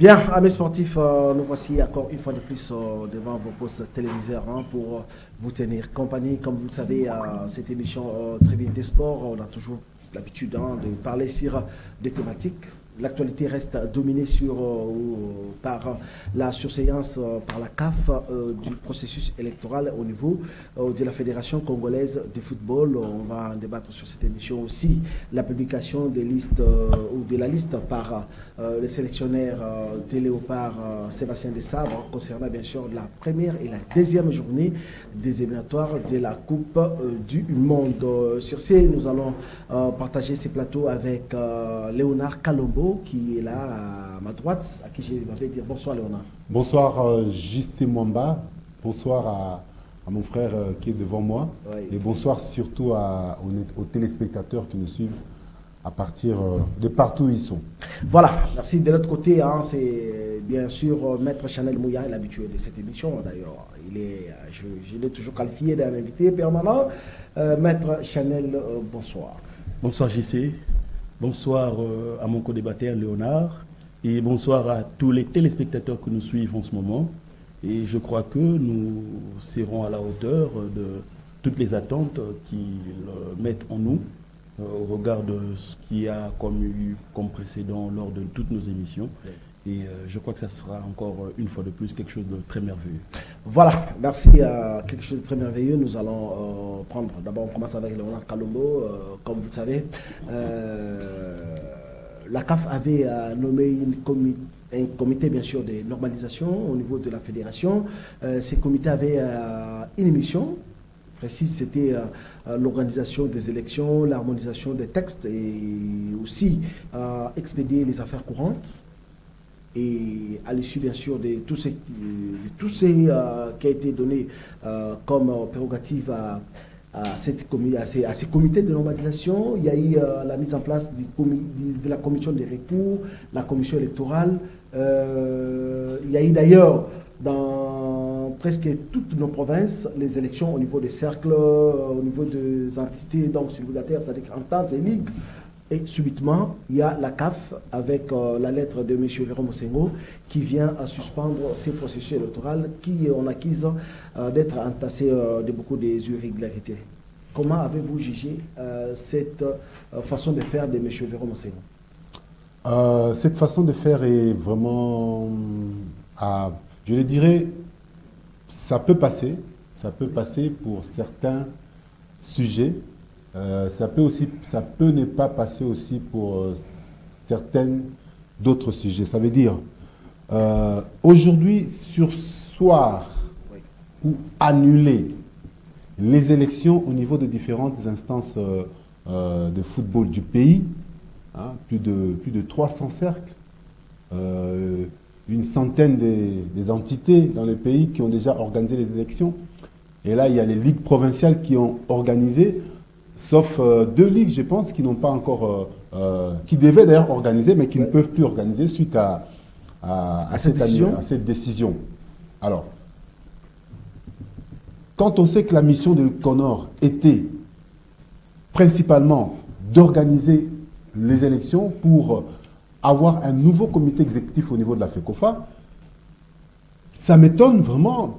Bien, amis sportifs, nous voici encore une fois de plus devant vos postes téléviseurs pour vous tenir compagnie. Comme vous le savez, cette émission Tribune des Sports, on a toujours l'habitude de parler sur des thématiques. L'actualité reste dominée par la surséance par la CAF du processus électoral au niveau de la Fédération congolaise de football. On va en débattre sur cette émission aussi. La publication des listes ou de la liste par le sélectionneur des Léopards Sébastien Desabre concernant bien sûr la première et la deuxième journée des éliminatoires de la Coupe du Monde. Sur ce, nous allons partager ces plateaux avec Léonard Kalombo, qui est là à ma droite, à qui je vais dire bonsoir Léonard. Bonsoir JC Mwamba, bonsoir à mon frère qui est devant moi, oui. Et bonsoir surtout aux téléspectateurs qui nous suivent à partir de partout où ils sont. Voilà, merci. De l'autre côté, c'est bien sûr Maître Chanel Mouya, l'habitué de cette émission d'ailleurs. Je l'ai toujours qualifié d'un invité permanent. Maître Chanel, bonsoir. Bonsoir JC. Bonsoir à mon co-débatteur Léonard et bonsoir à tous les téléspectateurs que nous suivent en ce moment. Et je crois que nous serons à la hauteur de toutes les attentes qu'ils mettent en nous au regard de ce qu'il y a comme précédent lors de toutes nos émissions. Et je crois que ça sera encore une fois de plus quelque chose de très merveilleux. Voilà, merci à quelque chose de très merveilleux. Nous allons prendre, d'abord on commence avec Léonard Kalombo. Comme vous le savez, la CAF avait nommé un comité bien sûr de normalisation au niveau de la fédération. Ces comités avaient une mission précise, c'était l'organisation des élections, l'harmonisation des textes et aussi expédier les affaires courantes. Et à l'issue, bien sûr, de tout ce qui a été donné comme prérogative à ces comités de normalisation, il y a eu la mise en place de la commission des recours, la commission électorale. Il y a eu d'ailleurs dans presque toutes nos provinces les élections au niveau des cercles, au niveau des entités donc célibataires, c'est-à-dire ententes et ligues. Et subitement, il y a la CAF avec la lettre de M. Véron Mosengo qui vient à suspendre ces processus électoraux qui ont acquis d'être entassés de beaucoup d'irrégularités. Comment avez-vous jugé cette façon de faire de M. Véron Mosengo? Cette façon de faire est vraiment, je le dirais, ça peut passer pour certains sujets. Ça peut ne pas passer aussi pour certaines d'autres sujets. Ça veut dire, aujourd'hui, surseoir ou annuler les élections au niveau de différentes instances de football du pays, hein, plus de 300 cercles, une centaine des entités dans le pays qui ont déjà organisé les élections. Et là, il y a les ligues provinciales qui ont organisé, sauf deux ligues, je pense, qui n'ont pas encore, qui devaient d'ailleurs organiser, mais qui ne peuvent plus organiser suite à cette décision. Alors, quand on sait que la mission de Connor était principalement d'organiser les élections pour avoir un nouveau comité exécutif au niveau de la FECOFA, ça m'étonne vraiment,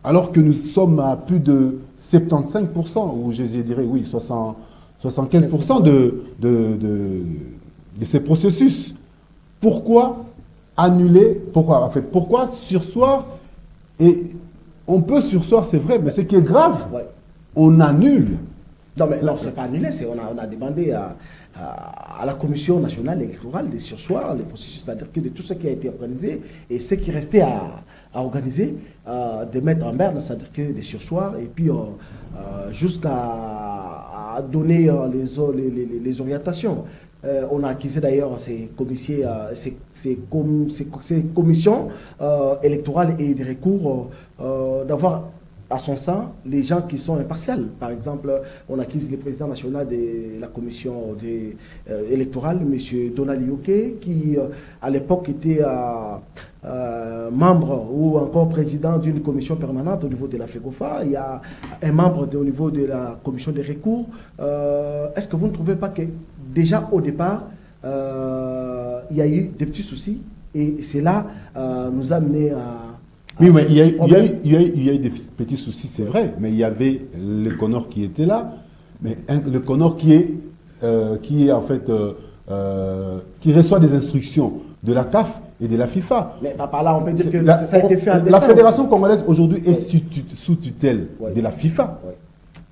alors que nous sommes à plus de 75%, ou je dirais, oui, 75% de ces processus. Pourquoi annuler, pourquoi surseoir? Et on peut surseoir, c'est vrai, mais ce qui est grave, on annule. Non, mais non, c'est pas annulé, on a demandé à la Commission nationale électorale de surseoir les processus, c'est-à-dire que de tout ce qui a été organisé et ce qui restait à organiser, de mettre en berne, c'est-à-dire que de surseoir et puis jusqu'à donner les orientations. On a acquis d'ailleurs ces commissions électorales et des recours d'avoir à son sein les gens qui sont impartials. Par exemple, on a acquis le président national de la commission électorale, M. Donald Yoke, qui à l'époque était membre ou encore président d'une commission permanente au niveau de la FECOFA. Il y a un membre au niveau de la commission des recours. Est-ce que vous ne trouvez pas que déjà au départ, il y a eu des petits soucis Et cela nous a amené à... Oui, mais il y a eu des petits soucis, c'est vrai, mais il y avait le Connor qui était là, mais le Connor qui est en fait, qui reçout des instructions de la CAF et de la FIFA. Mais par là, on peut dire que ça a été fait en décembre. La fédération congolaise aujourd'hui est sous tutelle de la FIFA. Ouais.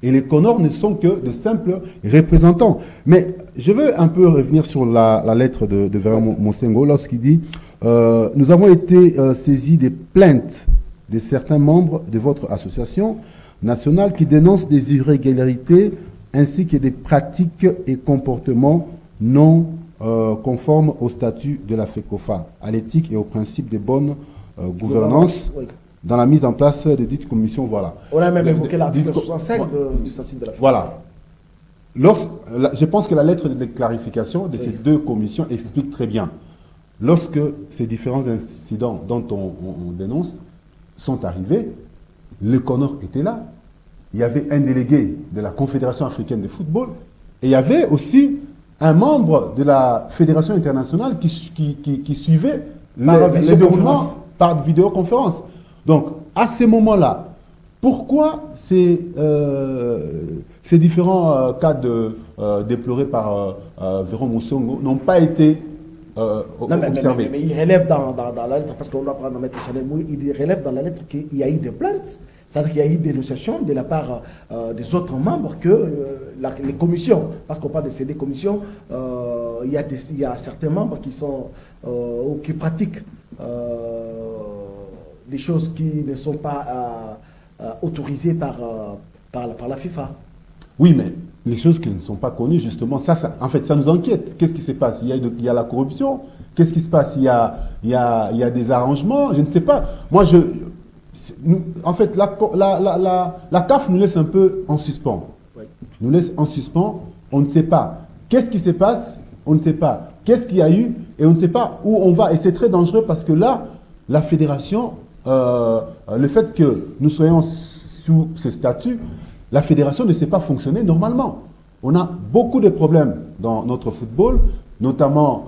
Et les Connors ne sont que de simples représentants. Mais je veux un peu revenir sur la lettre de Véran Monsengo lorsqu'il dit nous avons été saisis des plaintes de certains membres de votre association nationale qui dénoncent des irrégularités ainsi que des pratiques et comportements non conformes au statut de la FECOFA, à l'éthique et aux principes de bonne gouvernance dans la mise en place de dites commissions. Voilà. On a même évoqué l'article 65 du statut de la FECOFA. Voilà. Je pense que la lettre de clarification de ces deux commissions explique très bien. Lorsque ces différents incidents dont on dénonce sont arrivés, le Connor était là. Il y avait un délégué de la Confédération africaine de football et il y avait aussi un membre de la Fédération internationale qui suivait les déroulements par vidéoconférence. Donc, à ce moment-là, pourquoi ces différents cas déplorés par Véran Monsengo n'ont pas été observés? Mais il relève dans la lettre, parce qu'on doit prendre Maître Chanel Moui, il relève dans la lettre qu'il y a eu des plaintes. C'est-à-dire qu'il y a eu des dénonciations de la part des autres membres que les commissions, parce qu'on parle de ces commissions, il y a certains membres qui sont qui pratiquent des choses qui ne sont pas autorisées par la FIFA. Oui, mais les choses qui ne sont pas connues, justement, en fait, ça nous inquiète. Qu'est-ce qui se passe? Il y a la corruption. Qu'est-ce qui se passe? Il y a des arrangements. Je ne sais pas. Moi, en fait, la CAF nous laisse un peu en suspens. Oui. Nous laisse en suspens. On ne sait pas. Qu'est-ce qui se passe? On ne sait pas. Qu'est-ce qu'il y a eu? Et on ne sait pas où on va. Et c'est très dangereux parce que là, la fédération, le fait que nous soyons sous ce statut, la fédération ne sait pas fonctionner normalement. On a beaucoup de problèmes dans notre football, notamment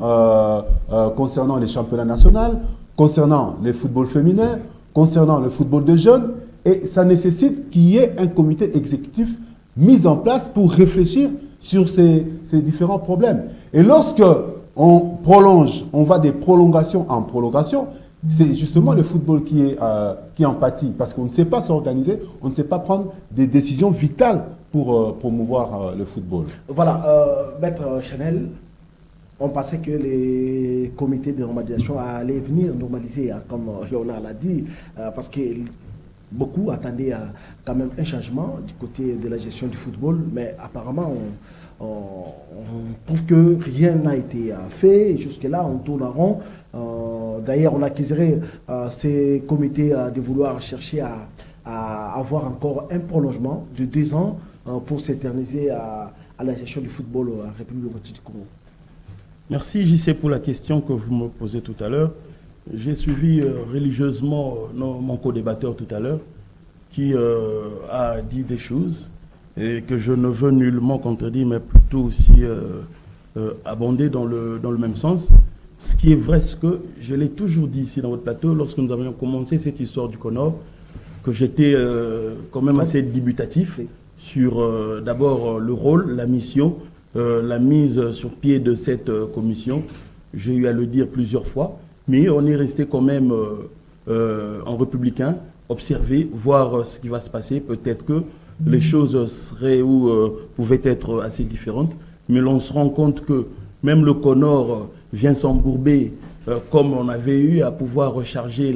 concernant les championnats nationaux, concernant les footballs féminins, concernant le football de jeunes, et ça nécessite qu'il y ait un comité exécutif mis en place pour réfléchir sur ces différents problèmes. Et lorsque on prolonge, on va des prolongations en prolongation, c'est justement le football qui en pâtit, parce qu'on ne sait pas s'organiser, on ne sait pas prendre des décisions vitales pour promouvoir le football. Voilà, Maître Chanel, on pensait que les comités de normalisation allaient venir normaliser, comme Léonard l'a dit, parce que beaucoup attendaient quand même un changement du côté de la gestion du football, mais apparemment on trouve que rien n'a été fait. Jusque-là, on tourne en rond. D'ailleurs, on accuserait ces comités de vouloir chercher à avoir encore un prolongement de 2 ans pour s'éterniser à la gestion du football en République démocratique du Congo. Merci JC pour la question que vous me posez tout à l'heure. J'ai suivi religieusement mon co-débatteur tout à l'heure qui a dit des choses et que je ne veux nullement contredire, mais plutôt aussi abonder dans le même sens. Ce qui est vrai, c'est que je l'ai toujours dit ici dans votre plateau, lorsque nous avions commencé cette histoire du Connor, que j'étais quand même assez débutatif sur d'abord le rôle, la mission, la mise sur pied de cette commission. J'ai eu à le dire plusieurs fois, mais on est resté quand même en républicain, observer, voir ce qui va se passer. Peut-être que les choses seraient ou pouvaient être assez différentes, mais l'on se rend compte que même le Connor vient s'embourber comme on avait eu à pouvoir recharger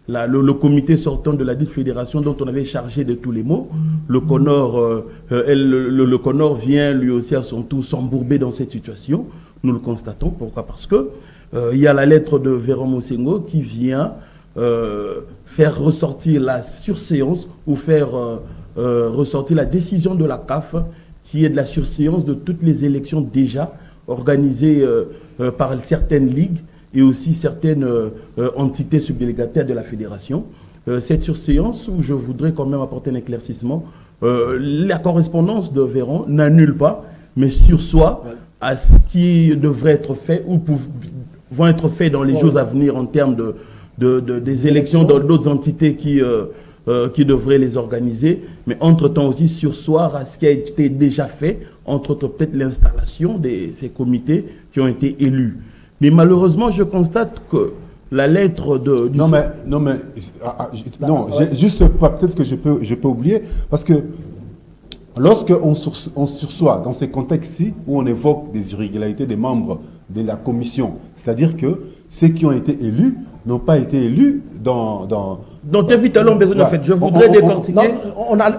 le comité sortant de la dite fédération dont on avait chargé de tous les maux. Le Connor, le Connor vient lui aussi à son tour s'embourber dans cette situation. Nous le constatons. Pourquoi? Parce que il y a la lettre de Véran Monsengo qui vient faire ressortir la surséance ou faire ressortir la décision de la CAF qui est de la surséance de toutes les élections déjà organisées par certaines ligues et aussi certaines entités subdélégataires de la fédération. Cette surséance, où je voudrais quand même apporter un éclaircissement, la correspondance de Véran n'annule pas, mais sursoit à ce qui devrait être fait ou vont être faits dans les jours à venir en termes des élections dans d'autres entités qui devraient les organiser. Mais entre-temps aussi, sursoir à ce qui a été déjà fait, entre autres peut-être l'installation de ces comités qui ont été élus. Mais malheureusement, je constate que la lettre du... Juste peut-être que je peux oublier, parce que lorsqu'on sursoit dans ces contextes-ci, où on évoque des irrégularités des membres de la commission, c'est-à-dire que ceux qui ont été élus n'ont pas été élus dans David Talon besoin en fait. Je voudrais décortiquer. On va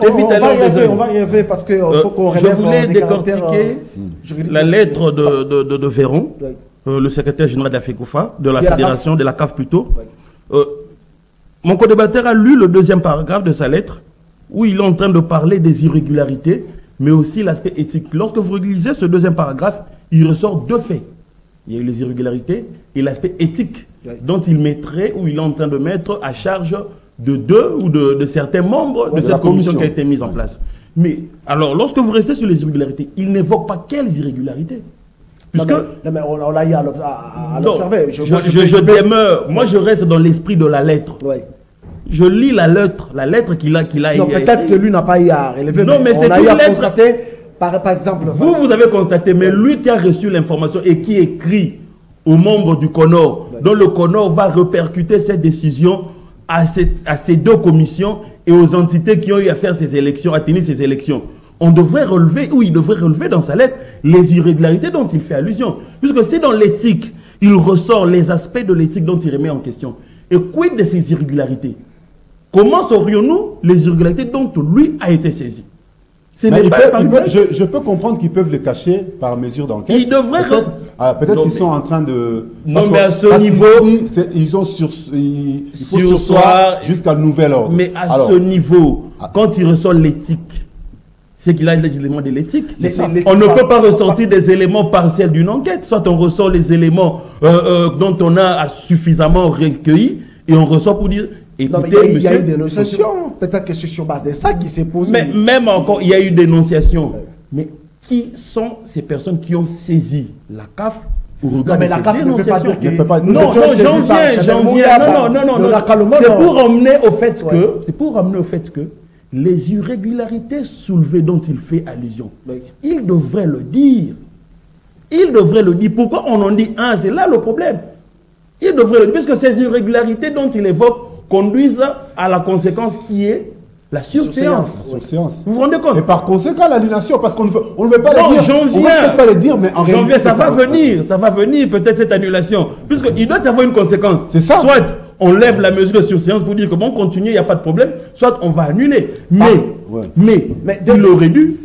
y arriver parce qu'il faut qu'on relève. Je voulais décortiquer la lettre de Véron, le secrétaire général de la FECOFA, de la fédération, de la CAF plutôt. Mon co-débatteur a lu le deuxième paragraphe de sa lettre où il est en train de parler des irrégularités, mais aussi l'aspect éthique. Lorsque vous lisez ce deuxième paragraphe, il ressort deux faits. Il y a eu les irrégularités et l'aspect éthique dont il mettrait, ou il est en train de mettre à charge de deux ou de certains membres de cette commission qui a été mise en place. Mais alors, lorsque vous restez sur les irrégularités, il n'évoque pas quelles irrégularités. Puisque on l'a eu à l'observer. Je demeure, moi je reste dans l'esprit de la lettre. Je lis la lettre qu'il a non, peut-être que lui n'a pas eu à relever. Non, mais c'est une lettre. Constater, par exemple. Vous avez constaté, mais lui qui a reçu l'information et qui écrit aux membres du CONOR, dont le CONOR va répercuter cette décision à ces deux commissions et aux entités qui ont eu à faire ces élections, à tenir ces élections. On devrait relever, ou il devrait relever dans sa lettre, les irrégularités dont il fait allusion. Puisque si dans l'éthique, il ressort les aspects de l'éthique dont il remet en question. Et quid de ces irrégularités? Comment saurions-nous les irrégularités dont lui a été saisi? Je peux comprendre qu'ils peuvent les cacher par mesure d'enquête. Ils devraient... Peut-être qu'ils sont en train de... Non, mais à ce niveau... Ils ont sursoir jusqu'à nouvel ordre. Mais à ce niveau, quand il ressort l'éthique, c'est qu'il a les éléments de l'éthique. On ne peut pas ressortir des éléments partiels d'une enquête. Soit on ressort les éléments dont on a suffisamment recueilli et on ressort pour dire... Écoutez, il y a eu des dénonciations. Peut-être que c'est sur base de ça qui s'est posé. Mais même encore, il y a eu des dénonciations. Mais qui sont ces personnes qui ont saisi la CAF au regard de ces dénonciations? Non, j'en viens. Non. C'est pour ramener au fait que les irrégularités soulevées dont il fait allusion, il devrait le dire. Il devrait le dire. Pourquoi on en dit un? C'est là le problème. Il devrait le dire, puisque ces irrégularités dont il évoque conduisent à la conséquence qui est la surséance. Vous vous rendez compte? Et par conséquent, l'annulation, parce qu'on ne veut pas le dire. On ne veut pas le dire, mais en réalité, ça va venir peut-être cette annulation. Puisqu'il doit y avoir une conséquence. C'est ça. Soit on lève la mesure de surséance pour dire que bon, continuez, il n'y a pas de problème, soit on va annuler. Mais il aurait dû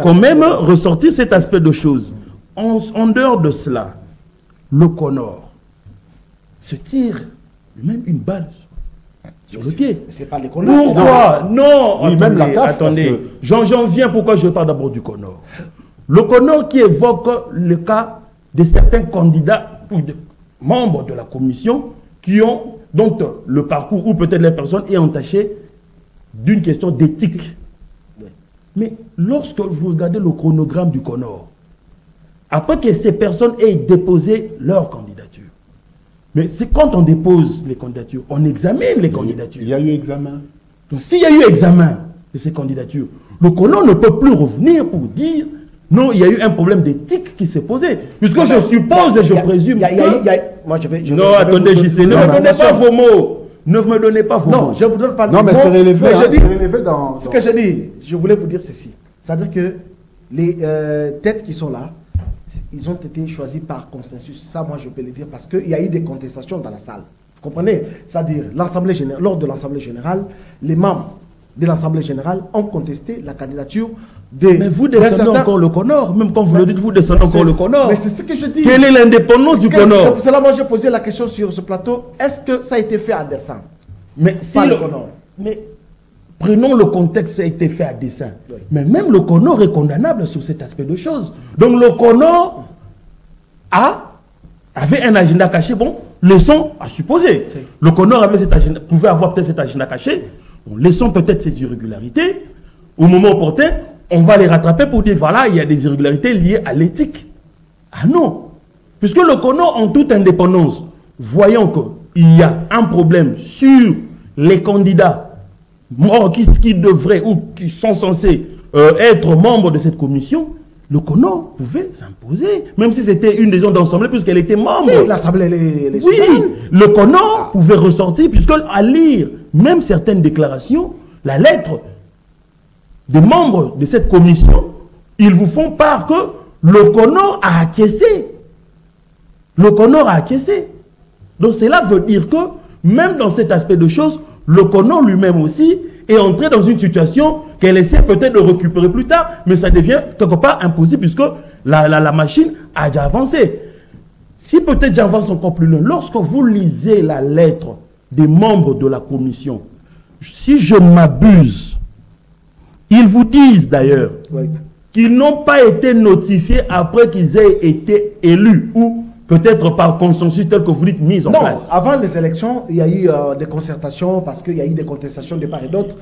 quand même ressortir cet aspect de choses. En dehors de cela, le CONOR se tire même une balle sur le pied. C'est pas les CONOR. Pourquoi? Non, oui, même la CAF, attendez. J'en viens pourquoi je parle d'abord du CONOR. Le CONOR qui évoque le cas de certains candidats ou de membres de la commission qui ont, dont le parcours ou peut-être les personnes est entaché d'une question d'éthique. Mais lorsque vous regardez le chronogramme du CONOR, après que ces personnes aient déposé leur candidature, mais c'est quand on dépose les candidatures, on examine les candidatures. Il y a eu examen. Donc s'il y a eu examen de ces candidatures, le CONOR ne peut plus revenir pour dire non, il y a eu un problème d'éthique qui s'est posé. Puisque je suppose et je présume que... Non, attendez, JC, ne me donnez pas vos mots. Ne me donnez pas vos mots. Non, je vous donne pas de mots. Non, mais c'est relevé. Ce que je dis, je voulais vous dire ceci. C'est-à-dire que les têtes qui sont là, ils ont été choisis par consensus. Ça, moi, je peux le dire parce qu'il y a eu des contestations dans la salle. Vous comprenez? C'est-à-dire, lors de l'Assemblée générale, les membres de l'Assemblée générale ont contesté la candidature de... Mais vous descendez encore le CONOR. Même quand vous le dites, vous descendez encore le CONOR. Mais c'est ce que je dis. Quelle est l'indépendance du CONOR? C'est pour cela moi, j'ai posé la question sur ce plateau. Est-ce que ça a été fait à dessein? Mais si le CONOR... Mais prenons le contexte, ça a été fait à dessein. Oui. Mais même le CONOR est condamnable sur cet aspect de choses. Donc le CONOR avait un agenda caché. Bon, laissons à supposer. Le CONOR pouvait avoir peut-être cet agenda caché. Bon, laissons peut-être ces irrégularités. Au moment opportun, on va les rattraper pour dire, voilà, il y a des irrégularités liées à l'éthique. Ah non. Puisque le CONO, en toute indépendance, voyant qu'il y a un problème sur les candidats qui devraient ou qui sont censés être membres de cette commission, le CONO pouvait s'imposer, même si c'était une des zones d'ensemble, puisqu'elle était membre. Si, l'Assemblée, les oui, le CONO pouvait ressortir, puisque à lire même certaines déclarations, la lettre des membres de cette commission, ils vous font part que le CONO a acquiescé. Le CONO a acquiescé. Donc cela veut dire que, même dans cet aspect de choses, le CONO lui-même aussi est entré dans une situation qu'elle essaie peut-être de récupérer plus tard, mais ça devient quelque part impossible puisque la machine a déjà avancé. Si peut-être j'avance encore plus loin, lorsque vous lisez la lettre des membres de la commission, si je ne m'abuse, ils vous disent d'ailleurs qu'ils n'ont pas été notifiés après qu'ils aient été élus ou peut-être par consensus tel que vous dites mis en place. Non, avant les élections, il y a eu des concertations parce qu'il y a eu des contestations de part et d'autre.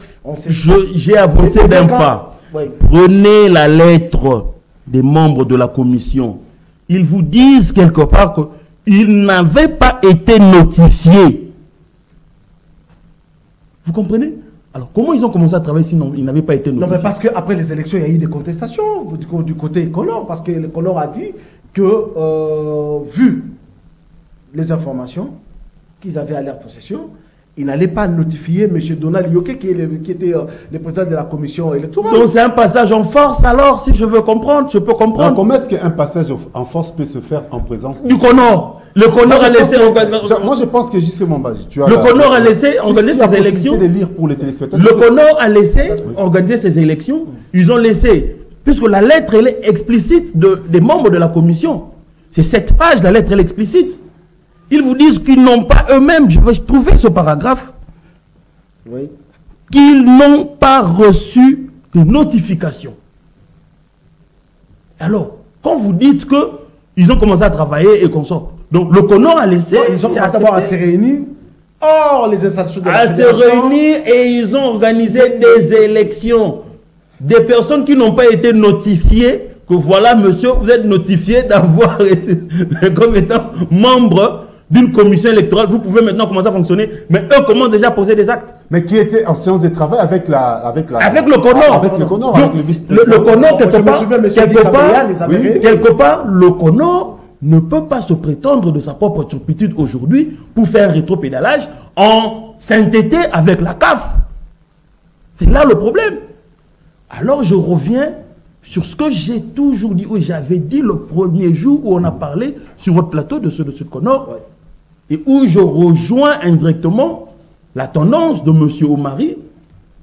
J'ai avancé d'un pas. Oui. Prenez la lettre des membres de la commission. Ils vous disent quelque part qu'ils n'avaient pas été notifiés. Vous comprenez? Alors, comment ils ont commencé à travailler sinon ils n'avaient pas été notifiés? Non, mais parce qu'après les élections, il y a eu des contestations du côté Collor, parce que le Collor a dit que, vu les informations qu'ils avaient à leur possession, ils n'allaient pas notifier M. Donald Yoke, qui était le président de la commission électorale. Donc c'est un passage en force alors, si je veux comprendre, je peux comprendre. Alors, comment est-ce qu'un passage en force peut se faire en présence du CONOR? Le CONOR a laissé... Moi je pense que J.C. Mombaji, tu as... Le CONOR a laissé organiser ses élections. De lire pour les téléspectateurs. Le CONOR a laissé organiser ses élections. Ils ont laissé... Puisque la lettre, elle est explicite des membres de la commission. C'est cette page, la lettre, elle est explicite. Ils vous disent qu'ils n'ont pas eux-mêmes, je vais trouver ce paragraphe, qu'ils n'ont pas reçu de notification. Alors, quand vous dites qu'ils ont commencé à travailler et qu'on sort, donc le CONOR a laissé... Non, ils ont commencé d'abord à se réunir. Or, les institutions de la fédération... À se réunir et ils ont organisé des élections. Des personnes qui n'ont pas été notifiées, que voilà, monsieur, vous êtes notifié d'avoir été comme étant membre d'une commission électorale, vous pouvez maintenant commencer à fonctionner, mais eux commencent déjà à poser des actes. Mais qui était en séance de travail avec le CONOR. Avec le CONOR, avec le vice-président. Le CONOR, quelque part, le CONOR ne peut pas se prétendre de sa propre turpitude aujourd'hui pour faire un rétropédalage en sainteté avec la CAF. C'est là le problème. Alors je reviens sur ce que j'ai toujours dit, où j'avais dit le premier jour où on a parlé sur votre plateau de ce CONOR, et où je rejoins indirectement la tendance de M. Omari,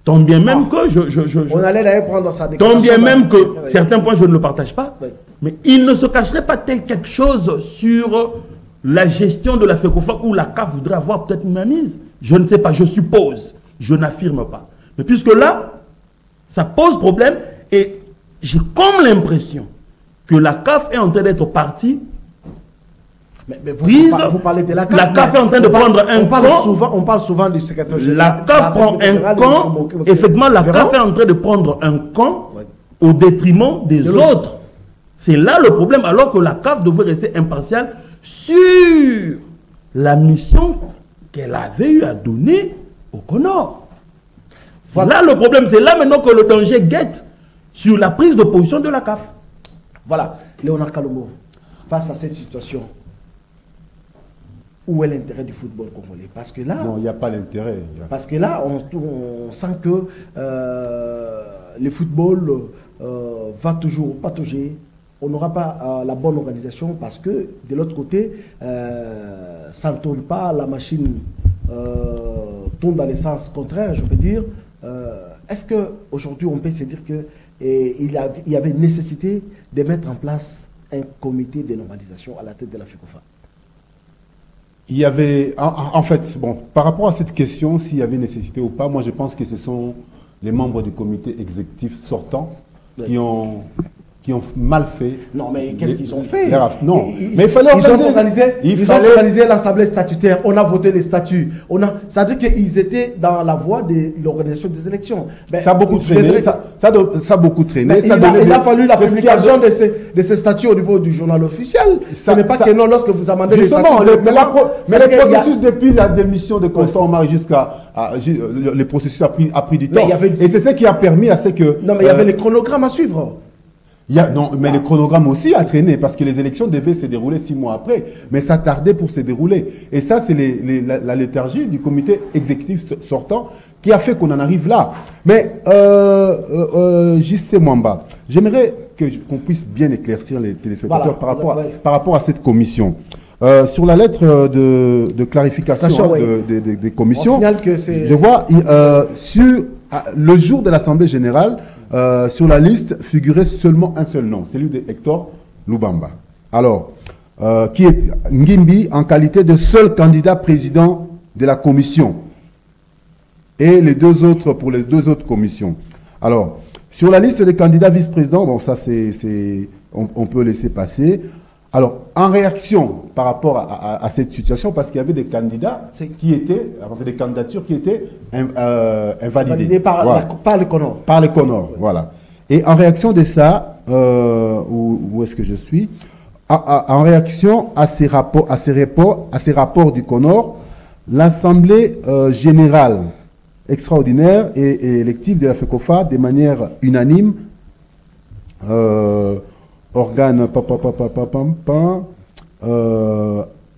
tant bien même que on allait d'ailleurs prendre sa déclaration. Tant bien même que certains points je ne le partage pas, mais il ne se cacherait pas tel quelque chose sur la gestion de la FECOFA où la CAF voudrait avoir peut-être une mainmise. Je ne sais pas, je suppose, je n'affirme pas. Mais puisque là, ça pose problème et j'ai comme l'impression que la CAF est en train d'être partie. Mais vous parlez de la CAF. La CAF est en train de prendre un camp. On parle souvent du secrétaire général. La CAF prend un camp. Effectivement, la CAF est en train de prendre un camp au détriment des autres. C'est là le problème, alors que la CAF devrait rester impartiale sur la mission qu'elle avait eu à donner au CONOR. C'est là le problème, c'est là maintenant que le danger guette sur la prise de position de la CAF. Voilà, Léonard Kalombo, face à cette situation, où est l'intérêt du football congolais? Parce que là... Non, il n'y a pas l'intérêt. Parce que là, on sent que le football va toujours patauger. On n'aura pas la bonne organisation parce que, de l'autre côté, ça ne tourne pas, la machine tourne dans le sens contraire, je peux dire. Est-ce qu'aujourd'hui, on peut se dire qu'il y avait nécessité de mettre en place un comité de normalisation à la tête de la FECOFA? Il y avait, en fait, bon, par rapport à cette question, s'il y avait nécessité ou pas, moi je pense que ce sont les membres du comité exécutif sortant qui ont qui ont mal fait. Non, mais qu'est-ce qu'ils ont fait? Non, mais il fallait ils ont organisé l'Assemblée statutaire. On a voté les statuts. Ça veut dire qu'ils étaient dans la voie de l'organisation des élections. Ben, ça a beaucoup traîné. Ça a beaucoup traîné. Il a fallu la publication de ces statuts au niveau du journal officiel. Ce n'est pas que non, lorsque vous amendez les statuts. Mais le processus depuis la démission de Constant Omar jusqu'à le processus a pris du temps. Et c'est ce qui a permis à ce que. Non, mais il y avait les chronogrammes à suivre. Non, mais le chronogramme aussi a traîné parce que les élections devaient se dérouler 6 mois après. Mais ça tardait pour se dérouler. Et ça, c'est la léthargie du comité exécutif sortant qui a fait qu'on en arrive là. Mais, J.C. Mwamba, j'aimerais qu'on puisse bien éclaircir les téléspectateurs par rapport à cette commission. Sur la lettre de clarification des commissions, on signale que je vois sur le jour de l'Assemblée générale, sur la liste figurait seulement un seul nom, celui de Hector Lubamba. Alors, qui est Ngimbi en qualité de seul candidat président de la commission. Et les deux autres pour les deux autres commissions. Alors, sur la liste des candidats vice-présidents, bon, ça on peut laisser passer. Alors, en réaction par rapport à cette situation, parce qu'il y avait des candidats qui étaient, des candidatures qui étaient invalidées par le CONOR. Par le CONOR, voilà. Et en réaction de ça, où est-ce que je suis? En réaction à ces rapports du CONOR, l'Assemblée générale extraordinaire et élective de la FECOFA, de manière unanime, organe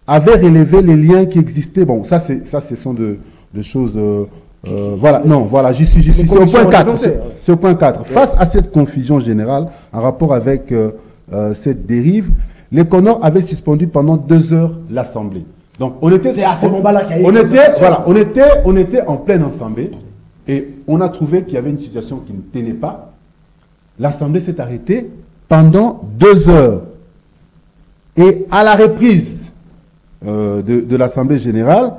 avait relevé les liens qui existaient. Bon, ça, ce sont de choses. Voilà, non, voilà, j'y suis. C'est au point 4. C'est au point 4. Face à cette confusion générale en rapport avec cette dérive, les CONOR avaient suspendu pendant 2 heures l'Assemblée. Donc, on était. C'est à ce moment-là qu'il y a eu. On était en pleine Assemblée et on a trouvé qu'il y avait une situation qui ne tenait pas. L'Assemblée s'est arrêtée pendant 2 heures. Et à la reprise de l'Assemblée générale,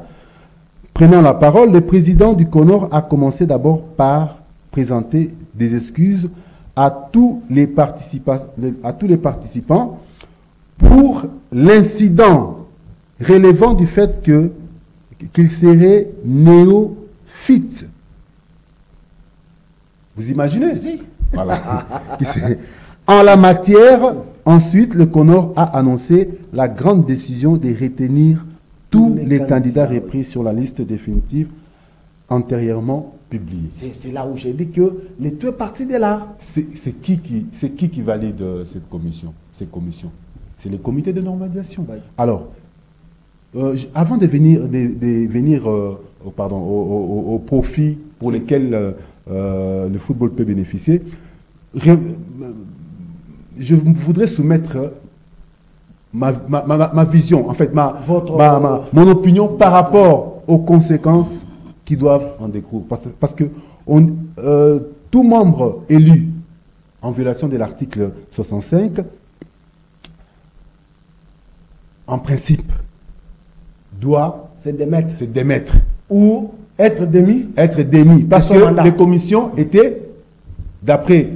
prenant la parole, le président du CONOR a commencé d'abord par présenter des excuses à tous les participants pour l'incident relevant du fait qu'il serait néophyte. Vous imaginez? Voilà. En la matière, ensuite, le CONOR a annoncé la grande décision de retenir tous les candidats repris sur la liste définitive antérieurement publiée. C'est là où j'ai dit que les 2 parties de là. C'est qui valide cette commission? Ces commissions? C'est les comités de normalisation. Oui. Alors, avant de venir au profit pour lesquels le football peut bénéficier, je voudrais soumettre ma vision, en fait, mon opinion par rapport aux conséquences qui doivent en découler. Parce que tout membre élu en violation de l'article 65, en principe, doit se démettre. Ou être démis. Parce que les commissions étaient, d'après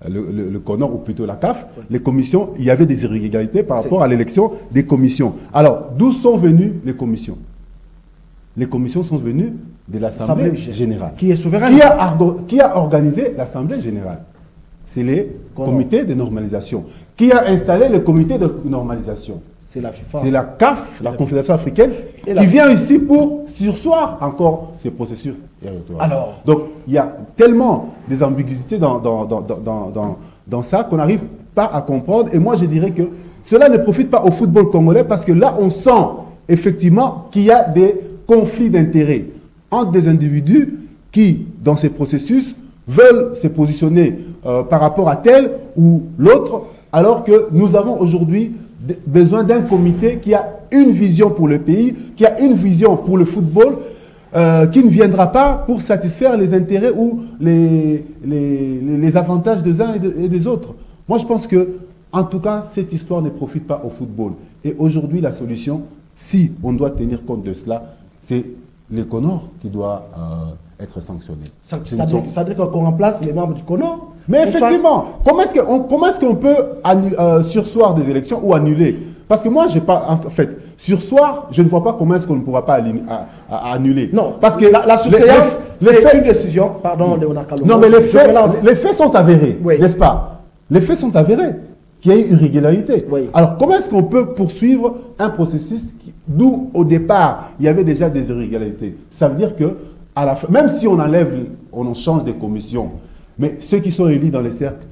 le CONOR, ou plutôt la CAF, les commissions, il y avait des irrégularités par rapport à l'élection des commissions. Alors, d'où sont venues les commissions? Les commissions sont venues de l'Assemblée générale. Qui est souveraine? Qui a organisé l'Assemblée générale? C'est les comités de normalisation. Qui a installé le comité de normalisation? C'est la FIFA. C'est la CAF, la Confédération africaine, qui vient ici pour surseoir encore ces processus. Alors, donc, il y a tellement des ambiguïtés dans ça qu'on n'arrive pas à comprendre. Et moi, je dirais que cela ne profite pas au football congolais parce que là, on sent effectivement qu'il y a des conflits d'intérêts entre des individus qui, dans ces processus, veulent se positionner par rapport à tel ou l'autre, alors que nous avons aujourd'hui besoin d'un comité qui a une vision pour le pays, qui a une vision pour le football, qui ne viendra pas pour satisfaire les intérêts ou les avantages des uns et des autres. Moi, je pense que, en tout cas, cette histoire ne profite pas au football. Et aujourd'hui, la solution, si on doit tenir compte de cela, c'est le CONOR qui doit être sanctionnés. C'est-à-dire qu'on remplace les membres du CONOR. Mais effectivement, comment est-ce qu'on peut sursoir des élections ou annuler? Parce que moi, j'ai pas, en fait, sursoir, je ne vois pas comment est-ce qu'on ne pourra pas annuler. Non, parce que la surséance, c'est une décision. Pardon, Léonard Kalongo. Non, mais les faits sont avérés, oui. N'est-ce pas? Les faits sont avérés qu'il y a eu irrégularité. Oui. Alors, comment est-ce qu'on peut poursuivre un processus d'où, au départ, il y avait déjà des irrégularités? Ça veut dire que, à la fin, même si on on change des commissions, mais ceux qui sont élus dans les cercles,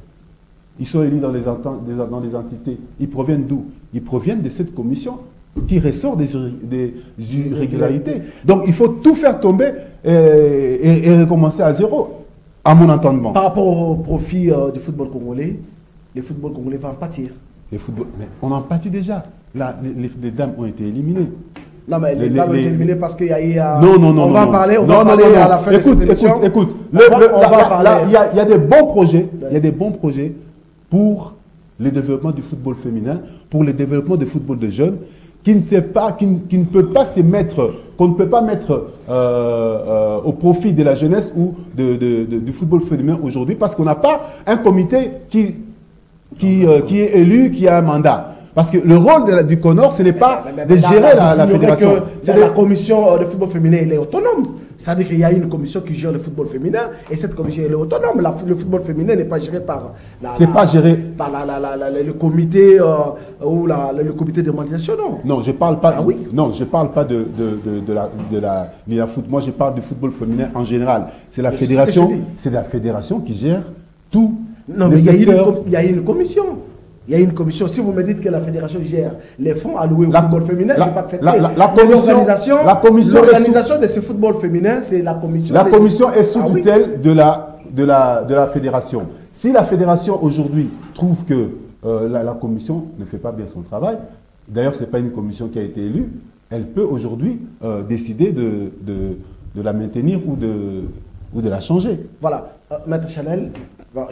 ils sont élus dans les entités. Ils proviennent d'où? Ils proviennent de cette commission qui ressort des irrégularités. Donc, il faut tout faire tomber et recommencer à zéro, à mon entendement. Par rapport au profit du football congolais, le football congolais va en pâtir. Mais on en pâtit déjà. Là, les dames ont été éliminées. Non, mais les dames ont été éliminées parce qu'il y a eu... Non. On va en parler à la fin de cette émission. Écoute. Il y a des bons projets. Il y a des bons projets pour le développement du football féminin, pour le développement du football de jeunes, qui ne peut pas se mettre, qu'on ne peut pas mettre au profit de la jeunesse ou du football féminin aujourd'hui, parce qu'on n'a pas un comité qui est élu, qui a un mandat. Parce que le rôle du CONOR, ce n'est pas de gérer la fédération. La commission de football féminin, elle est autonome. C'est-à-dire qu'il y a une commission qui gère le football féminin et cette commission elle est autonome. Le football féminin n'est pas géré par le comité ou le comité de mondialisation, non. Non, je parle pas. Ah, oui. Non, je parle pas de la foot. Moi, je parle du football féminin en général. C'est la fédération. C'est la fédération qui gère tout. Non, mais il y a une commission. Il y a une commission. Si vous me dites que la fédération gère les fonds alloués au football féminin, je ne vais pas accepter. L'organisation de ce football féminin, c'est la commission. La commission est sous tutelle de la fédération. Si la fédération aujourd'hui trouve que la commission ne fait pas bien son travail, d'ailleurs, ce n'est pas une commission qui a été élue, elle peut aujourd'hui décider de la maintenir ou de la changer. Voilà. Maître Chanel, bon,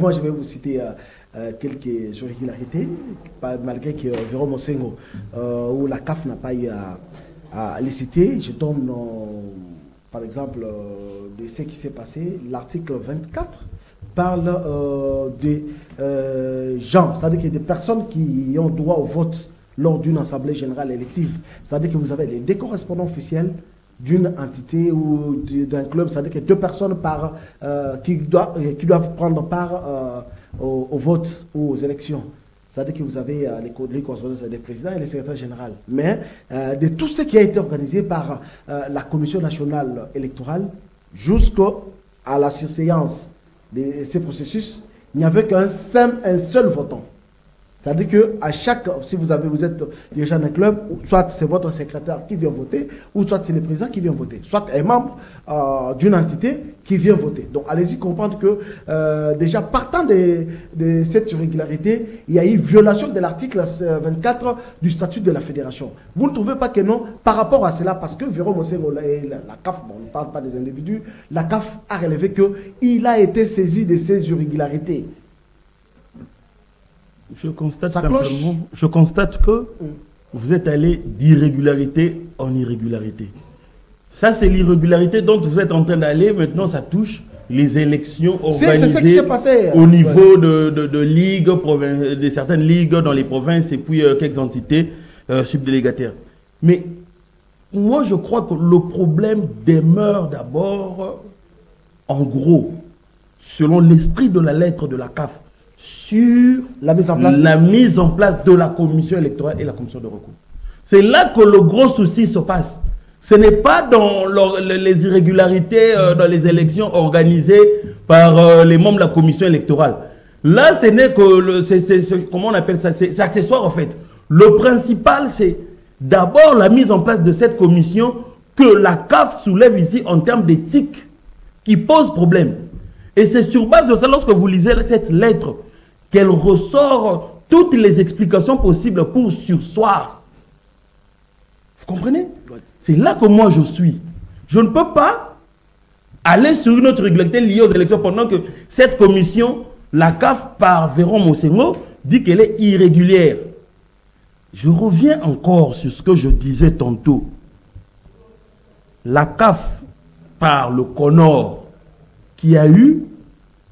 moi je vais vous citer quelques irrégularités, malgré que Jérôme Osengo, où la CAF n'a pas eu à les citer. Je donne, par exemple, de ce qui s'est passé. L'article 24 parle des gens, c'est-à-dire qu'il y a des personnes qui ont droit au vote lors d'une assemblée générale élective. C'est-à-dire que vous avez les correspondants officiels d'une entité ou d'un club, c'est-à-dire que deux personnes qui doivent prendre part au vote ou aux élections. C'est-à-dire que vous avez les correspondants des présidents et les secrétaires généraux. Mais de tout ce qui a été organisé par la Commission nationale électorale jusqu'à la surséance de ces processus, il n'y avait qu'un seul votant. C'est-à-dire que si vous êtes dirigeant d'un club, soit c'est votre secrétaire qui vient voter, ou soit c'est le président qui vient voter, soit un membre d'une entité qui vient voter. Donc allez-y comprendre que déjà partant de cette irrégularité, il y a eu violation de l'article 24 du statut de la fédération. Vous ne trouvez pas que non par rapport à cela, parce que Véro Mosengo et la CAF, bon, on ne parle pas des individus, la CAF a relevé qu'il a été saisi de ces irrégularités. Je constate que vous êtes allé d'irrégularité en irrégularité. Ça, c'est l'irrégularité dont vous êtes en train d'aller. Maintenant, ça touche les élections organisées ce qui s'est passé, au niveau de ligues, de certaines ligues dans les provinces et puis quelques entités subdélégataires. Mais moi, je crois que le problème demeure d'abord, en gros, selon l'esprit de la lettre de la CAF, sur la mise en place de la commission électorale et la commission de recours. C'est là que le gros souci se passe. Ce n'est pas dans les irrégularités dans les élections organisées par les membres de la commission électorale. Là, ce n'est que, comment on appelle ça, c'est accessoire en fait. Le principal, c'est d'abord la mise en place de cette commission que la CAF soulève ici en termes d'éthique qui pose problème. Et c'est sur base de ça, lorsque vous lisez cette lettre, qu'elle ressort toutes les explications possibles pour sursoir. Vous comprenez? C'est là que moi je suis. Je ne peux pas aller sur une autre régularité liée aux élections pendant que cette commission, la CAF par Véron Mosengo, dit qu'elle est irrégulière. Je reviens encore sur ce que je disais tantôt. La CAF par le CONOR qui a eu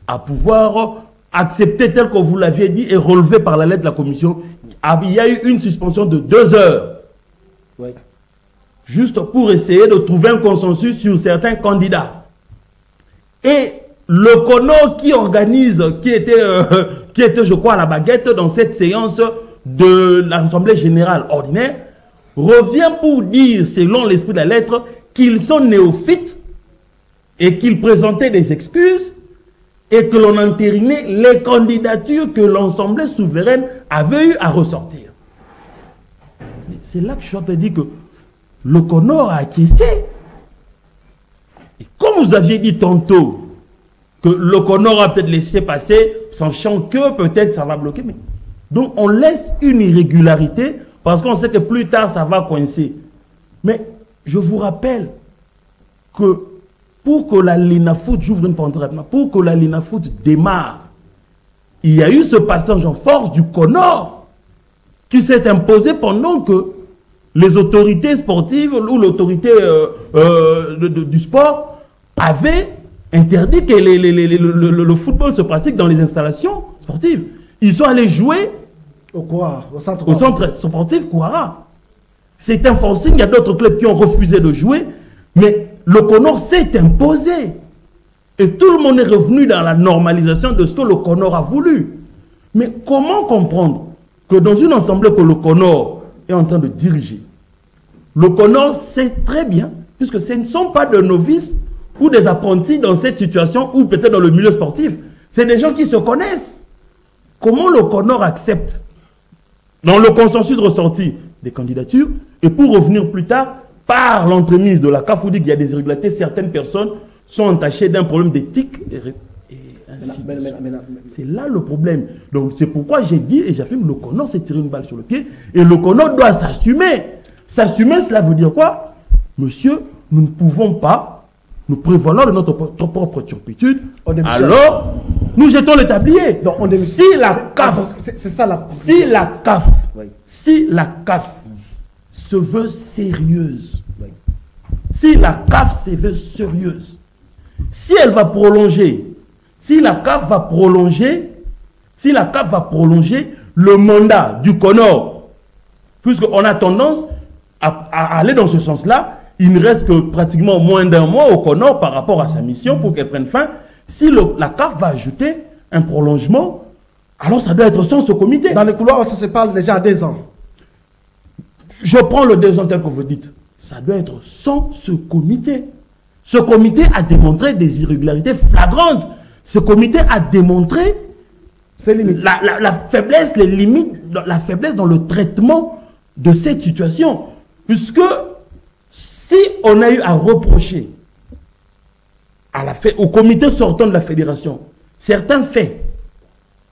à pouvoir accepter tel que vous l'aviez dit et relevé par la lettre de la commission. Il y a eu une suspension de 2 heures. Oui. Juste pour essayer de trouver un consensus sur certains candidats. Et le CONOR qui organise, qui était, je crois, à la baguette dans cette séance de l'Assemblée générale ordinaire, revient pour dire, selon l'esprit de la lettre, qu'ils sont néophytes et qu'ils présentaient des excuses et que l'on entérinait les candidatures que l'Assemblée souveraine avait eu à ressortir. C'est là que je suis en train de dire que le CONOR a acquiescé. Et comme vous aviez dit tantôt, que le CONOR a peut-être laissé passer, sachant que peut-être ça va bloquer. Mais... Donc on laisse une irrégularité parce qu'on sait que plus tard ça va coincer. Mais je vous rappelle que pour que la LINAFOOT, j'ouvre une parenthèse, pour que la LINAFOOT démarre, il y a eu ce passage en force du CONOR qui s'est imposé pendant que les autorités sportives ou l'autorité du sport avaient interdit que le football se pratique dans les installations sportives. Ils sont allés jouer au centre sportif Kouara. C'est un forcing, il y a d'autres clubs qui ont refusé de jouer, mais le CONOR s'est imposé. Et tout le monde est revenu dans la normalisation de ce que le CONOR a voulu. Mais comment comprendre que dans une assemblée que le CONOR est en train de diriger, le CONOR sait très bien, puisque ce ne sont pas de novices ou des apprentis dans cette situation, ou peut-être dans le milieu sportif, c'est des gens qui se connaissent. Comment le CONOR accepte, dans le consensus ressorti, des candidatures, et pour revenir plus tard, par l'entremise de la CAF, où dit qu'il y a des irrégularités, certaines personnes sont entachées d'un problème d'éthique, et ainsi de suite. C'est là le problème. Donc c'est pourquoi j'ai dit, et j'affirme, le CONOR s'est tiré une balle sur le pied, et le CONOR doit s'assumer. S'assumer, cela veut dire quoi? Monsieur, nous ne pouvons pas nous prévalons de notre propre turpitude, alors nous jetons le tablier. Si la CAF se veut sérieuse, si la CAF se veut sérieuse, si elle va prolonger, si la CAF va prolonger le mandat du CONOR, puisqu'on a tendance à aller dans ce sens-là, il ne reste que pratiquement moins d'un mois au CONOR par rapport à sa mission pour qu'elle prenne fin. Si la CAF va ajouter un prolongement, alors ça doit être sans ce comité. Dans les couloirs, ça se parle déjà à 2 ans. Je prends le 2 ans tel que vous dites. Ça doit être sans ce comité. Ce comité a démontré des irrégularités flagrantes. Ce comité a démontré la faiblesse, les limites, la faiblesse dans le traitement de cette situation. Puisque si on a eu à reprocher au comité sortant de la fédération certains faits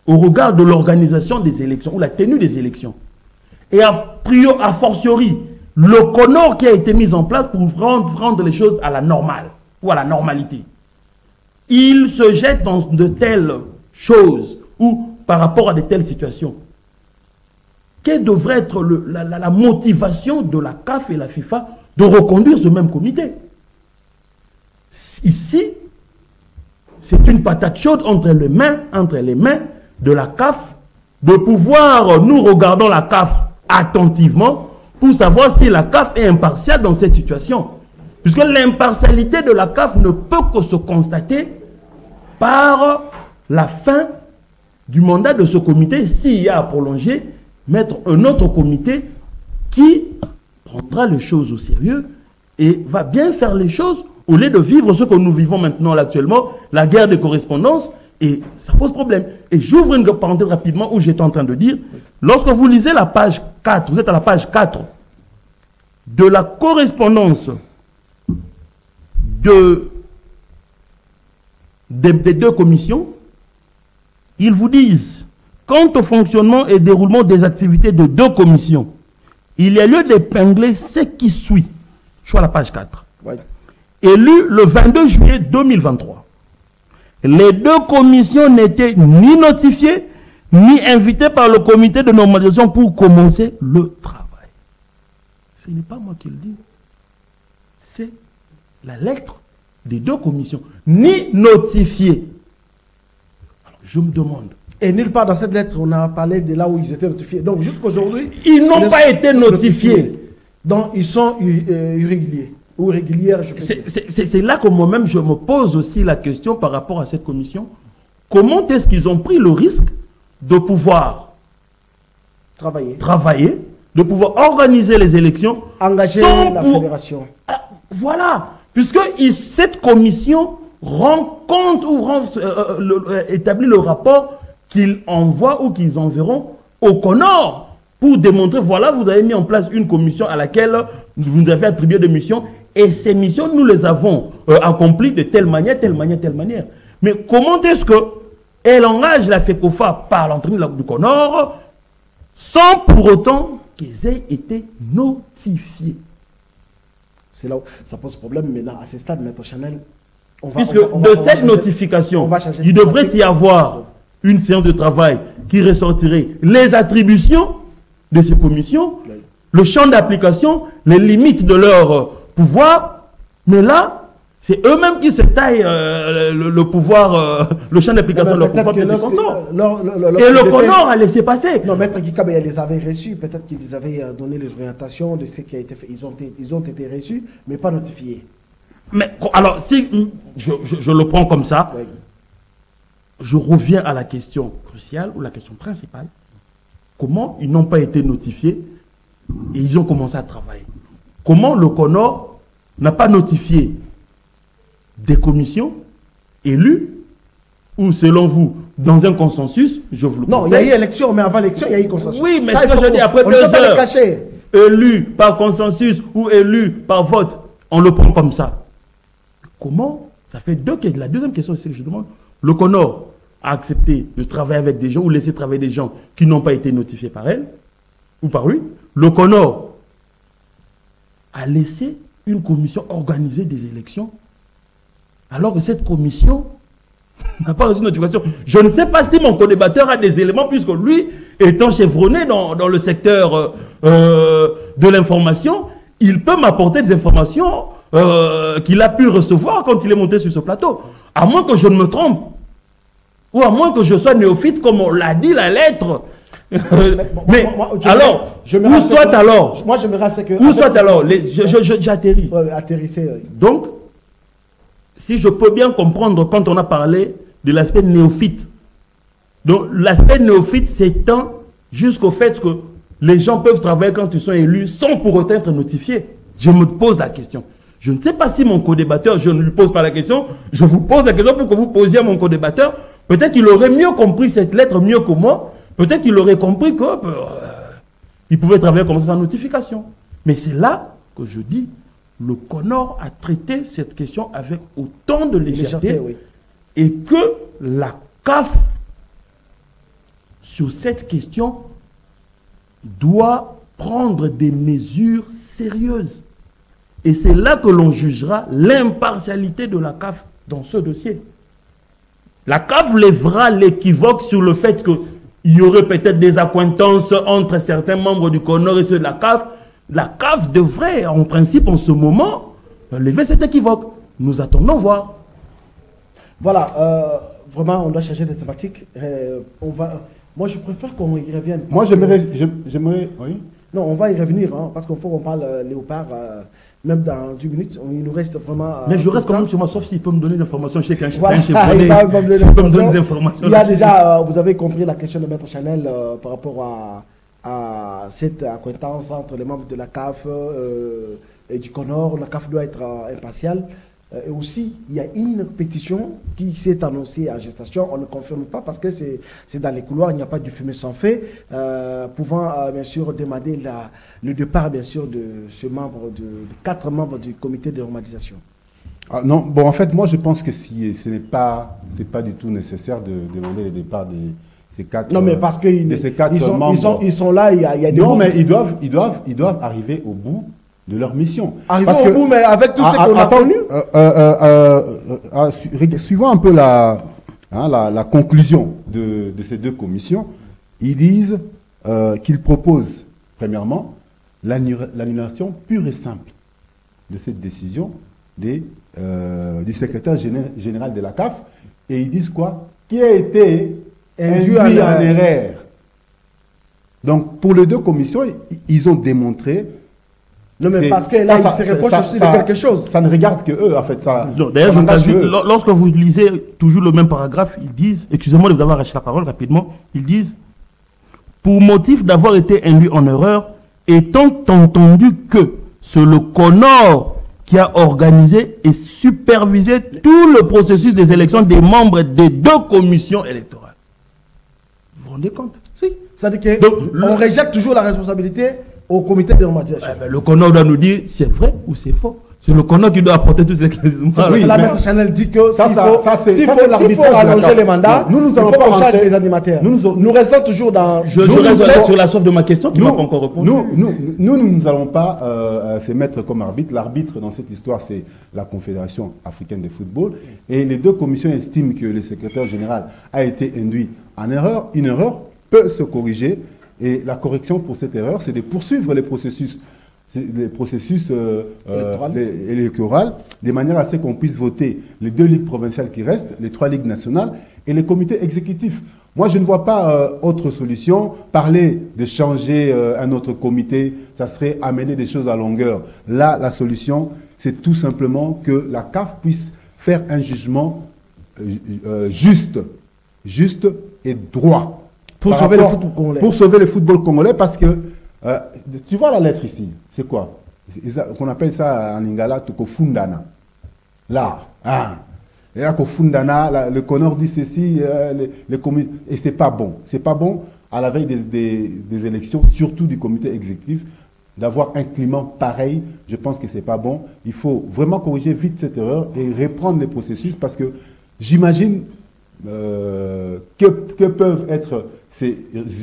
au regard de l'organisation des élections ou la tenue des élections, et a fortiori le CONOR qui a été mis en place pour rendre les choses à la normale ou à la normalité, il se jette dans de telles choses ou par rapport à de telles situations. Quelle devrait être la motivation de la CAF et la FIFA de reconduire ce même comité? Ici, c'est une patate chaude entre les mains de la CAF, de pouvoir, nous regardons la CAF attentivement pour savoir si la CAF est impartiale dans cette situation. Puisque l'impartialité de la CAF ne peut que se constater par la fin du mandat de ce comité, s'il y a à prolonger, mettre un autre comité qui prendra les choses au sérieux et va bien faire les choses au lieu de vivre ce que nous vivons maintenant actuellement, la guerre des correspondances, et ça pose problème. Et j'ouvre une parenthèse rapidement où j'étais en train de dire, lorsque vous lisez la page 4, vous êtes à la page 4 de la correspondance des 2 commissions, ils vous disent, quant au fonctionnement et déroulement des activités de 2 commissions, il y a lieu d'épingler ce qui suit. Je suis à la page 4. Ouais. Élu le 22 juillet 2023. Les 2 commissions n'étaient ni notifiées, ni invitées par le comité de normalisation pour commencer le travail. Ce n'est pas moi qui le dis. C'est la lettre des deux commissions, ni notifié. Alors, je me demande. Et nulle part dans cette lettre, on a parlé de là où ils étaient notifiés. Donc jusqu'aujourd'hui, Ils n'ont pas été notifiés. Donc ils sont irréguliers. Ou régulières, je peux dire. C'est là que moi-même, je me pose aussi la question par rapport à cette commission. Comment est-ce qu'ils ont pris le risque de pouvoir travailler, de pouvoir organiser les élections, engager la fédération. Voilà, puisque cette commission rend compte ou établit le rapport qu'ils envoient ou qu'ils enverront au CONOR pour démontrer, voilà, vous avez mis en place une commission à laquelle vous nous avez attribué des missions et ces missions, nous les avons accomplies de telle manière, telle manière, telle manière. Mais comment est-ce qu'elle engage la FECOFA par l'entraînement du CONOR sans pour autant qu'ils aient été notifiés? C'est là où ça pose problème maintenant à ce stade, Maître Chanel. Puisque de cette notification, il devrait y avoir une séance de travail qui ressortirait les attributions de ces commissions, oui, le champ d'application, les limites de leur pouvoir. Mais là, c'est eux-mêmes qui se taillent le pouvoir, le champ d'application de leur pouvoir. Et le CONOR a laissé passer. Non, Maître Kikaba, elle les avait reçus. Peut-être qu'ils avaient donné les orientations de ce qui a été fait. Ils ont été reçus, mais pas notifiés. Mais alors, si je le prends comme ça, oui, je reviens à la question cruciale ou la question principale. Comment ils n'ont pas été notifiés et ils ont commencé à travailler? Comment le CONOR n'a pas notifié des commissions élues ou, selon vous, dans un consensus, je vous le conseille. Non, il y a eu élection, mais avant l'élection, il y a eu consensus. Oui, mais ce que je dis, après 2 heures, élus par consensus ou élus par vote, on le prend comme ça. Comment? Ça fait deux questions. La deuxième question, c'est que je demande, le CONOR a accepté de travailler avec des gens ou laisser travailler des gens qui n'ont pas été notifiés par elle ou par lui. Le CONOR a laissé une commission organiser des élections alors que cette commission n'a pas reçu de notification. Je ne sais pas si mon co-débatteur a des éléments puisque lui, étant chevronné dans le secteur de l'information, il peut m'apporter des informations qu'il a pu recevoir quand il est monté sur ce plateau. À moins que je ne me trompe. Ou à moins que je sois néophyte, comme on l'a dit, la lettre. Mais alors, où soit alors, moi je me rase que... Où soit alors, j'atterris. Ouais, atterrissez. Donc, si je peux bien comprendre quand on a parlé de l'aspect néophyte. Donc, l'aspect néophyte s'étend jusqu'au fait que les gens peuvent travailler quand ils sont élus sans pour autant être notifiés. Je me pose la question. Je ne sais pas si mon co-débatteur, je ne lui pose pas la question, je vous pose la question pour que vous posiez à mon co-débatteur. Peut-être qu'il aurait mieux compris cette lettre mieux que moi. Peut-être qu'il aurait compris qu'il pouvait travailler comme ça sans notification. Mais c'est là que je dis, le CONOR a traité cette question avec autant de légèreté, oui, et que la CAF, sur cette question, doit prendre des mesures sérieuses. Et c'est là que l'on jugera l'impartialité de la CAF dans ce dossier. La CAF lèvera l'équivoque sur le fait qu'il y aurait peut-être des accointances entre certains membres du CONOR et ceux de la CAF. La CAF devrait, en principe, en ce moment, lever cet équivoque. Nous attendons voir. Voilà, vraiment, on doit changer de thématique. Moi, je préfère qu'on y revienne. Moi, j'aimerais... Oui. Non, on va y revenir, hein, parce qu'il faut qu'on parle Léopard, même dans 10 minutes. Il nous reste vraiment... Mais je reste quand même sur moi, sauf s'il peut me donner des informations. Je sais qu'un voilà. S'il peut me donner des informations. Il y a déjà, vous avez compris la question de Maître Chanel par rapport à cette acquaintance entre les membres de la CAF et du CONOR. La CAF doit être impartiale. Et aussi, il y a une pétition qui s'est annoncée en gestation. On ne confirme pas parce que c'est dans les couloirs, il n'y a pas de fumée sans feu, pouvant bien sûr demander le départ bien sûr de ce membre, de 4 membres du comité de normalisation. Ah, non, bon, en fait, moi je pense que ce n'est pas du tout nécessaire de demander le départ de ces 4 membres. Non, mais parce qu'ils sont là, il y a des... Non, mais ils doivent arriver au bout de leur mission. Arriver au bout, mais avec tout ce qu'on a connu. Suivant un peu la conclusion de ces 2 commissions, ils disent qu'ils proposent, premièrement, l'annulation pure et simple de cette décision du secrétaire général de la CAF. Et ils disent quoi? Qui a été induit en erreur. Donc, pour les deux commissions, ils ont démontré. Non, mais parce que là, ils se reprochent aussi de quelque chose. Ça ne regarde que eux, en fait. D'ailleurs, lorsque vous lisez toujours le même paragraphe, ils disent, excusez-moi de vous avoir arraché la parole rapidement, ils disent, pour motif d'avoir été induit en erreur, étant entendu que c'est le CONOR qui a organisé et supervisé tout le processus des élections des membres des deux commissions électorales. Vous vous rendez compte? Si. C'est-à-dire qu'on rejette toujours la responsabilité au comité de normalisation. Le CONOR doit nous dire si c'est vrai ou c'est faux. C'est le CONOR qui doit apporter tous ces éclaircissements. Oui, la maître Chanel dit que s'il faut allonger les mandats, il faut qu'on change les animateurs. Nous restons toujours dans... Je reste sur la soif de ma question, tu ne m'as pas encore répondu. Nous n'allons pas se mettre comme arbitre. L'arbitre dans cette histoire, c'est la Confédération africaine de football. Et les deux commissions estiment que le secrétaire général a été induit en erreur. Une erreur peut se corriger. Et la correction pour cette erreur, c'est de poursuivre les processus électoraux, de manière à ce qu'on puisse voter les 2 ligues provinciales qui restent, les 3 ligues nationales et les comités exécutifs. Moi, je ne vois pas autre solution. Parler de changer un autre comité, ça serait amener des choses à longueur. Là, la solution, c'est tout simplement que la CAF puisse faire un jugement juste et droit. Pour sauver le football congolais. Pour sauver le football congolais, parce que, tu vois la lettre ici, c'est quoi? On appelle ça en lingala, Tukofundana. Là, et là, Kofundana, le CONOR dit ceci, les comités, et c'est pas bon. C'est pas bon, à la veille des élections, surtout du comité exécutif, d'avoir un climat pareil. Je pense que c'est pas bon. Il faut vraiment corriger vite cette erreur et reprendre les processus, parce que j'imagine que peuvent être ces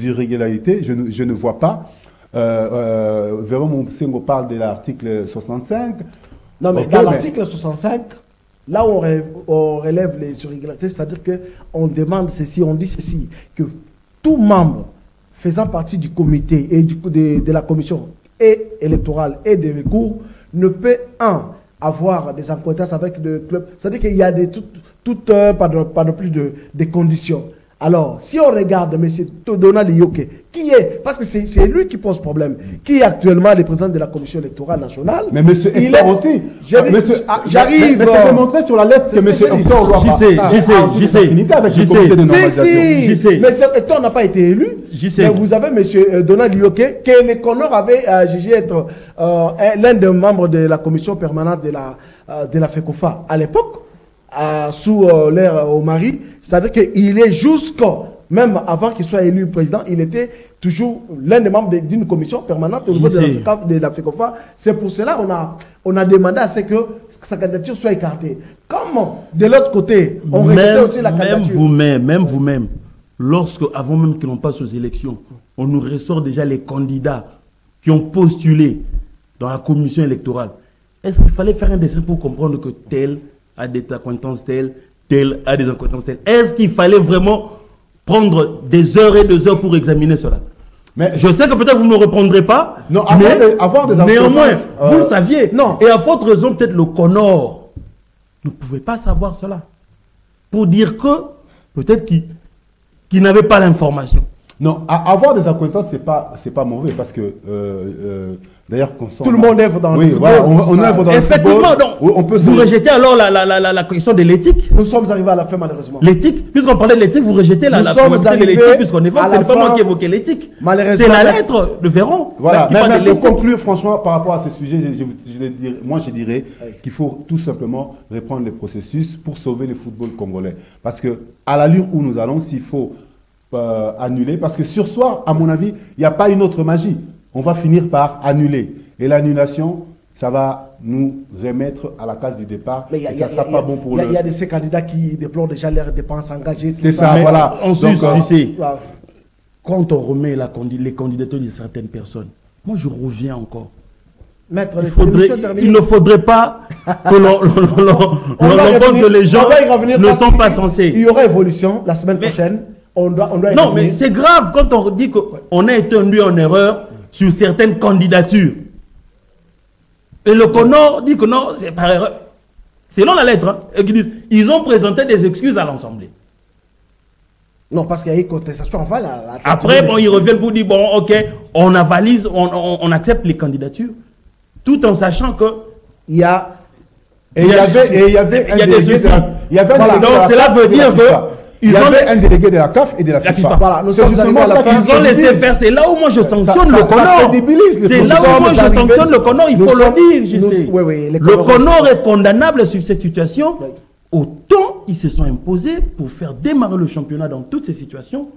irrégularités, je ne vois pas. Vraiment, Monsengo parle de l'article 65. Non, mais dans l'article 65, là où on relève les irrégularités, c'est-à-dire qu'on demande ceci, on dit ceci, que tout membre faisant partie du comité et de la commission électorale et des recours ne peut, avoir des acquaintances avec le club. C'est-à-dire qu'il y a pas de plus de conditions. Alors, si on regarde M. Donald Yoke, qui est, parce que c'est lui qui pose problème, qui est actuellement le président de la commission électorale nationale. Mais M. Hector aussi. J'arrive. Mais c'est démontré sur la lettre que M. Hector doit j'y sais. Mais M. Hector n'a pas été élu. Mais vous avez M. Donald Yoke, que le CONOR avait jugé être l'un des membres de la commission permanente de la FECOFA à l'époque. Sous l'ère au mari, c'est-à-dire qu'il est même avant qu'il soit élu président, il était toujours l'un des membres d'une commission permanente au niveau de la FECOFA. C'est pour cela qu'on a demandé à ce que sa candidature soit écartée. Comment, de l'autre côté, on rejetait aussi la candidature. Même vous-même, avant même que l'on passe aux élections, on nous ressort déjà les candidats qui ont postulé dans la commission électorale. Est-ce qu'il fallait faire un dessin pour comprendre que tel a des acquaintances tel a des acquaintances telles? Est-ce qu'il fallait vraiment prendre des heures et des heures pour examiner cela? Mais je sais que peut-être vous ne me répondrez pas. Non, avoir des néanmoins, vous le saviez. Non. Et à votre raison, peut-être le CONOR ne pouvait pas savoir cela. Pour dire que, peut-être qu'il n'avait pas l'information. Non, avoir des acquaintances, c'est pas mauvais, parce que d'ailleurs, tout le monde œuvre dans le football. Voilà, on œuvre dans effectivement, le football. Donc, vous rejetez alors la question de l'éthique. Nous sommes arrivés à la fin, malheureusement. L'éthique, puisqu'on parlait de l'éthique, vous rejetez la question de l'éthique, puisqu'on évoque, ce n'est pas moi qui évoquais l'éthique. C'est la lettre de Véron. Voilà, mais pour conclure, franchement, par rapport à ce sujet, je dirais qu'il faut tout simplement reprendre les processus pour sauver le football congolais. Parce que, à l'allure où nous allons, s'il faut annuler, parce que sur soir, à mon avis, il n'y a pas une autre magie. On va finir par annuler. Et l'annulation, ça va nous remettre à la case du départ. Mais ça ne sera pas bon pour le... Il y a de ces candidats qui déplorent déjà leurs dépenses engagées. C'est ça, voilà. Ensuite, tu sais, quand on remet les candidatures de certaines personnes, moi je reviens encore. Maître, il ne faudrait pas que l'on pense que les gens ne sont pas censés. Il y aura évolution la semaine prochaine. On doit non, mais c'est grave quand on dit qu'on a été induit en erreur sur certaines candidatures. Et le CONOR dit que non, c'est par erreur. Selon la lettre, hein, ils ont présenté des excuses à l'Assemblée. Non, parce qu'il y a eu contestation. Enfin, après, bon, ils reviennent pour dire, bon, ok, on avalise, on accepte les candidatures, tout en sachant que il y a... Et il y avait un délégué de la... Donc cela veut dire que... Il y avait un délégué de la CAF et de la FIFA. Voilà, nous sommes arrivés à la fin. Ils ont laissé faire. C'est là où moi je sanctionne le CONOR. C'est là où moi je sanctionne le CONOR. Il faut le dire, je sais. Le CONOR est condamnable sur cette situation. Autant ils se sont imposés pour faire démarrer le championnat dans toutes ces situations,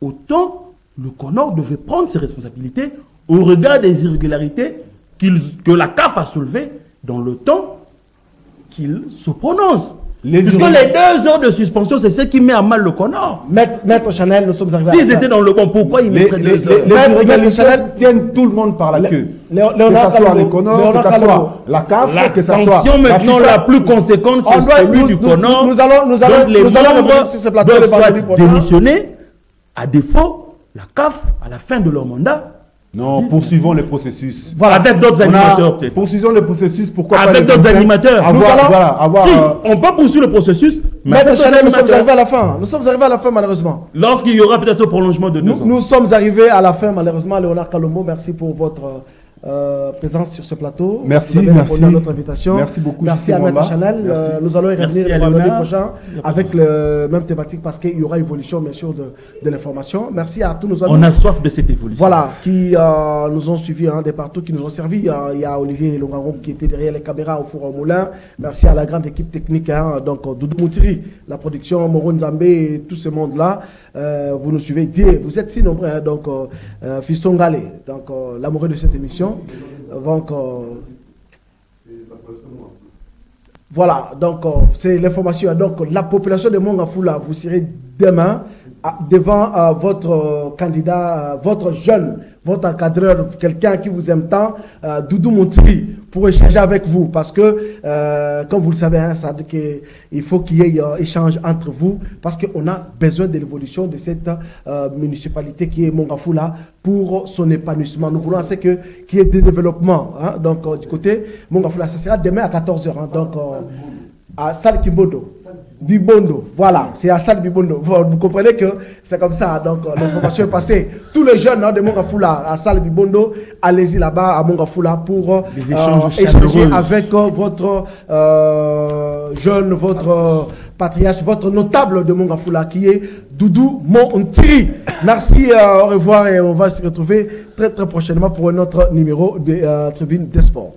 autant le CONOR devait prendre ses responsabilités au regard des irrégularités que la CAF a soulevées dans le temps qu'il se prononce. Puisque les 2 heures de suspension, c'est ce qui met à mal le CONOR. Maître Chanel, nous sommes arrivés. S'ils étaient dans le bon, pourquoi ils mettraient 2 heures? Les irrégularités tiennent tout le monde par la queue. Que ce soit les CONOR, que ce soit la CAF, que ce soit la sanction maintenant la plus conséquente, c'est celui du CONOR. Nous allons membres doivent démissionner. À défaut, la CAF, à la fin de leur mandat, non, poursuivons le processus. Voilà, avec d'autres animateurs peut-être. Poursuivons le processus, pourquoi pas avec d'autres animateurs. Si, on peut poursuivre le processus, mais nous sommes arrivés à la fin. Nous sommes arrivés à la fin, malheureusement. Lorsqu'il y aura peut-être ce prolongement de 2 ans. Nous sommes arrivés à la fin, malheureusement. Léonard Kalombo, merci pour votre présence sur ce plateau. Merci, merci. À notre invitation. Merci beaucoup. Merci à Maître Chanel. Nous allons y revenir vendredi prochain avec le même thématique parce qu'il y aura évolution, bien sûr, de l'information. Merci à tous nos amis. On a soif de cette évolution. Voilà, qui nous ont suivis de partout, qui nous ont servi. Il y a Olivier Longaron qui était derrière les caméras au four au moulin. Merci à la grande équipe technique, donc Doudou Moutiri, la production, Moro Nzambé et tout ce monde-là. Vous nous suivez. Vous êtes si nombreux, donc Fiston Galé, donc l'amoureux de cette émission. Donc, voilà, donc c'est l'information. Donc la population de Mongafula, vous serez demain devant votre candidat, votre jeune, votre encadreur, quelqu'un qui vous aime tant, Doudou Montiri, pour échanger avec vous. Parce que, comme vous le savez, ça dit qu'il faut qu'il y ait échange entre vous, parce qu'on a besoin de l'évolution de cette municipalité qui est Mongafula pour son épanouissement. Nous voulons qu'il y ait des développements. Donc, du côté Mongafula, ça sera demain à 14h. Donc, à Salle Kimbondo. Bibondo, voilà, c'est à Salle Bibondo. Vous comprenez que c'est comme ça, donc l'information est passée. Tous les jeunes de Mongafula à Salle Bibondo, allez-y là-bas à Mongafula pour échanger avec votre jeune, votre patriarche, votre notable de Mongafula qui est Doudou Montiri. Merci, au revoir et on va se retrouver très très prochainement pour un autre numéro de Tribune des Sports.